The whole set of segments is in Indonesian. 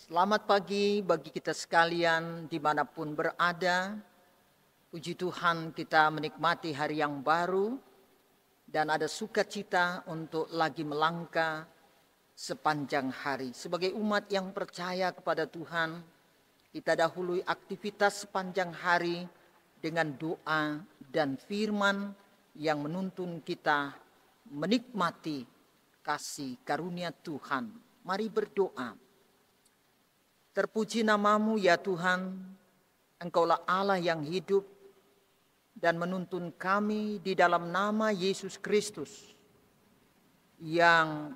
Selamat pagi bagi kita sekalian dimanapun berada. Puji Tuhan kita menikmati hari yang baru dan ada sukacita untuk lagi melangkah sepanjang hari. Sebagai umat yang percaya kepada Tuhan, kita dahului aktivitas sepanjang hari dengan doa dan firman yang menuntun kita menikmati kasih karunia Tuhan. Mari berdoa. Terpuji namamu ya Tuhan, Engkaulah Allah yang hidup dan menuntun kami di dalam nama Yesus Kristus yang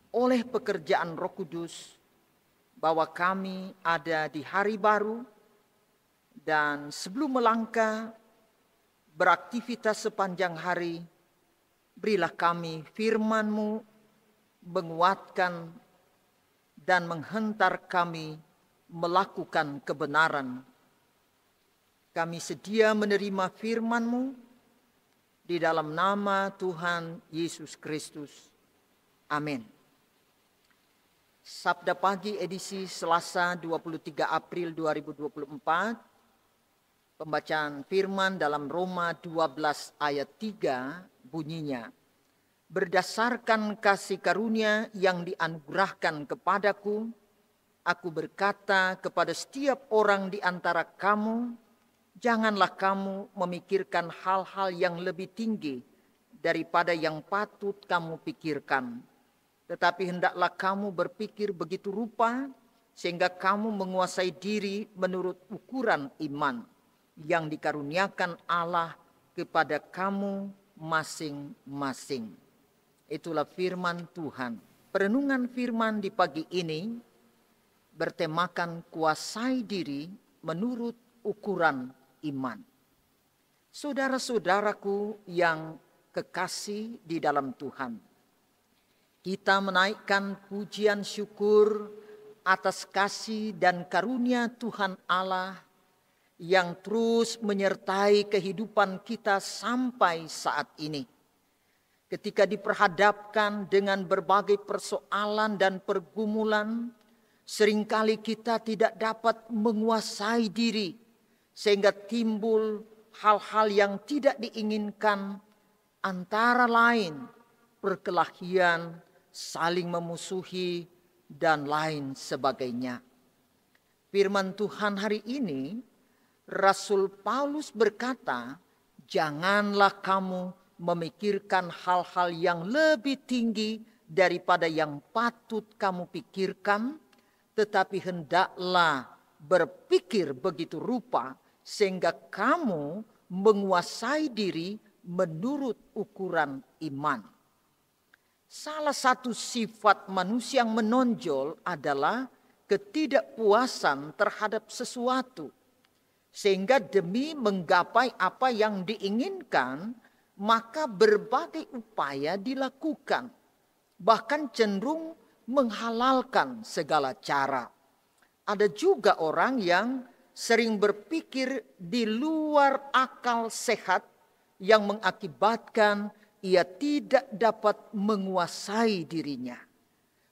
oleh pekerjaan Roh Kudus bahwa kami ada di hari baru dan sebelum melangkah beraktivitas sepanjang hari, berilah kami firman-Mu menguatkan dan menghentar kami melakukan kebenaran. Kami sedia menerima firman-Mu di dalam nama Tuhan Yesus Kristus. Amin. Sabda pagi edisi Selasa 23 April 2024. Pembacaan firman dalam Roma 12 ayat 3 bunyinya. Berdasarkan kasih karunia yang dianugerahkan kepadaku, aku berkata kepada setiap orang di antara kamu, janganlah kamu memikirkan hal-hal yang lebih tinggi daripada yang patut kamu pikirkan. Tetapi hendaklah kamu berpikir begitu rupa, sehingga kamu menguasai diri menurut ukuran iman yang dikaruniakan Allah kepada kamu masing-masing. Itulah firman Tuhan. Perenungan firman di pagi ini bertemakan kuasai diri menurut ukuran iman. Saudara-saudaraku yang kekasih di dalam Tuhan, kita menaikkan pujian syukur atas kasih dan karunia Tuhan Allah yang terus menyertai kehidupan kita sampai saat ini. Ketika diperhadapkan dengan berbagai persoalan dan pergumulan, seringkali kita tidak dapat menguasai diri sehingga timbul hal-hal yang tidak diinginkan, antara lain perkelahian, saling memusuhi, dan lain sebagainya. Firman Tuhan hari ini, Rasul Paulus berkata, janganlah kamu memikirkan hal-hal yang lebih tinggi daripada yang patut kamu pikirkan, tetapi hendaklah berpikir begitu rupa sehingga kamu menguasai diri menurut ukuran iman. Salah satu sifat manusia yang menonjol adalah ketidakpuasan terhadap sesuatu. Sehingga demi menggapai apa yang diinginkan, maka berbagai upaya dilakukan. Bahkan cenderung menghalalkan segala cara. Ada juga orang yang sering berpikir di luar akal sehat yang mengakibatkan ia tidak dapat menguasai dirinya.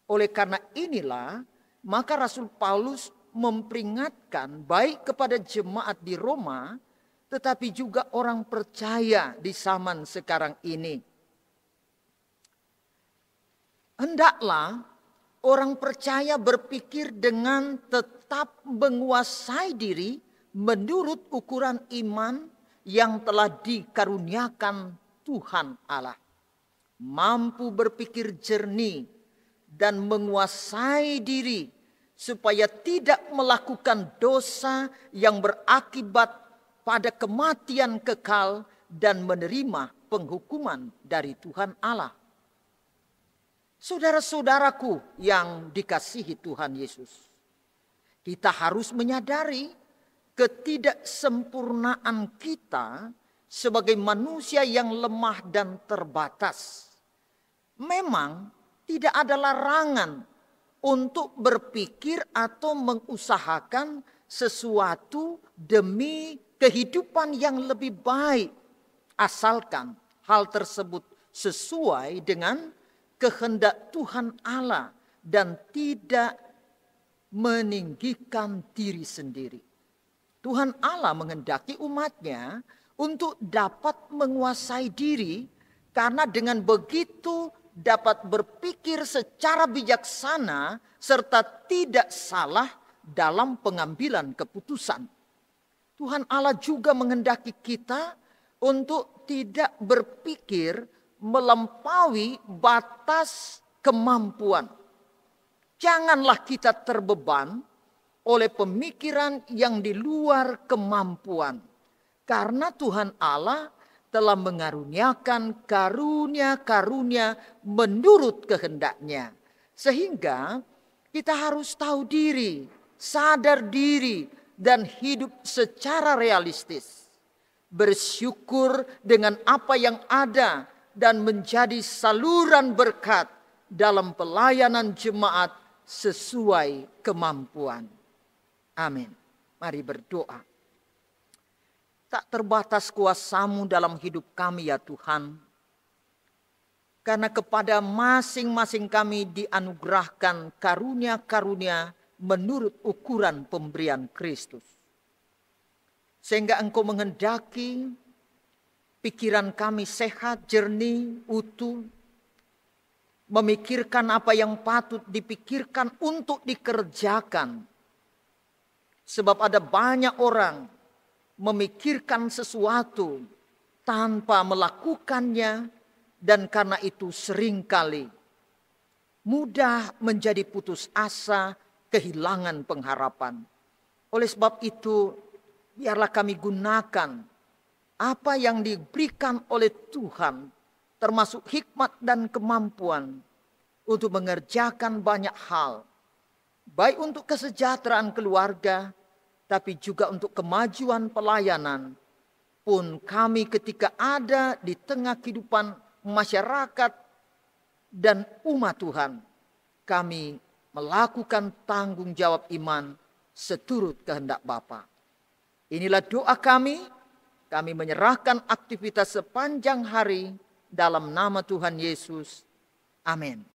Oleh karena inilah, maka Rasul Paulus memperingatkan baik kepada jemaat di Roma, tetapi juga orang percaya di zaman sekarang ini. Hendaklah orang percaya berpikir dengan tetap menguasai diri menurut ukuran iman yang telah dikaruniakan Tuhan Allah. Mampu berpikir jernih dan menguasai diri supaya tidak melakukan dosa yang berakibat pada kematian kekal dan menerima penghukuman dari Tuhan Allah. Saudara-saudaraku yang dikasihi Tuhan Yesus, kita harus menyadari ketidaksempurnaan kita sebagai manusia yang lemah dan terbatas. Memang tidak ada larangan untuk berpikir atau mengusahakan sesuatu demi kehidupan yang lebih baik, asalkan hal tersebut sesuai dengan kehendak Tuhan Allah dan tidak meninggikan diri sendiri. Tuhan Allah menghendaki umatnya untuk dapat menguasai diri, karena dengan begitu dapat berpikir secara bijaksana serta tidak salah dalam pengambilan keputusan. Tuhan Allah juga menghendaki kita untuk tidak berpikir melampaui batas kemampuan. Janganlah kita terbeban oleh pemikiran yang di luar kemampuan. Karena Tuhan Allah telah mengaruniakan karunia-karunia menurut kehendaknya. Sehingga kita harus tahu diri, sadar diri, dan hidup secara realistis. Bersyukur dengan apa yang ada dan menjadi saluran berkat dalam pelayanan jemaat sesuai kemampuan. Amin. Mari berdoa. Tak terbatas kuasa-Mu dalam hidup kami ya Tuhan. Karena kepada masing-masing kami dianugerahkan karunia-karunia menurut ukuran pemberian Kristus. Sehingga Engkau menghendaki pikiran kami sehat, jernih, utuh. Memikirkan apa yang patut dipikirkan untuk dikerjakan. Sebab ada banyak orang memikirkan sesuatu tanpa melakukannya, dan karena itu seringkali mudah menjadi putus asa, kehilangan pengharapan. Oleh sebab itu, biarlah kami gunakan apa yang diberikan oleh Tuhan, termasuk hikmat dan kemampuan, untuk mengerjakan banyak hal, baik untuk kesejahteraan keluarga, tapi juga untuk kemajuan pelayanan. Pun kami ketika ada di tengah kehidupan masyarakat dan umat Tuhan, kami melakukan tanggung jawab iman seturut kehendak Bapa. Inilah doa kami menyerahkan aktivitas sepanjang hari dalam nama Tuhan Yesus. Amin.